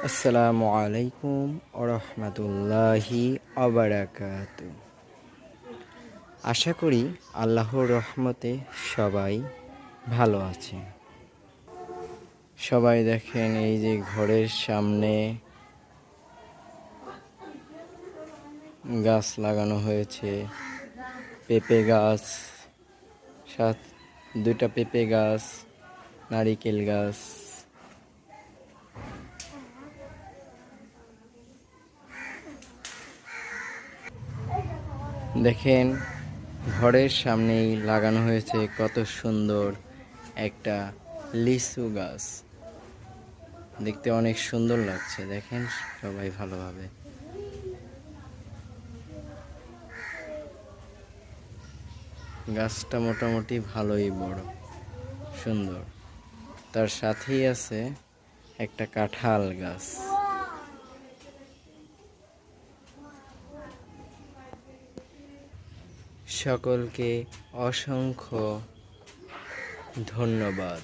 আসসালামু আলাইকুম ওরহমতুল্লাহি আবারাকাতু। আশা করি আল্লাহর রহমতে সবাই ভালো আছে। সবাই দেখেন, এই যে ঘরের সামনে গাছ লাগানো হয়েছে, পেঁপে গাছ, দুইটা পেঁপে গাছ, নারিকেল গাছ। দেখেন, ঘরের সামনেই লাগানো হয়েছে কত সুন্দর একটা লিচু গাছ। দেখতে অনেক সুন্দর লাগছে, দেখেন সবাই ভালোভাবে। গাছটা মোটামুটি ভালোই বড়, সুন্দর। তার সাথেই আছে একটা কাঁঠাল গাছ। সকলকে অসংখ্য ধন্যবাদ।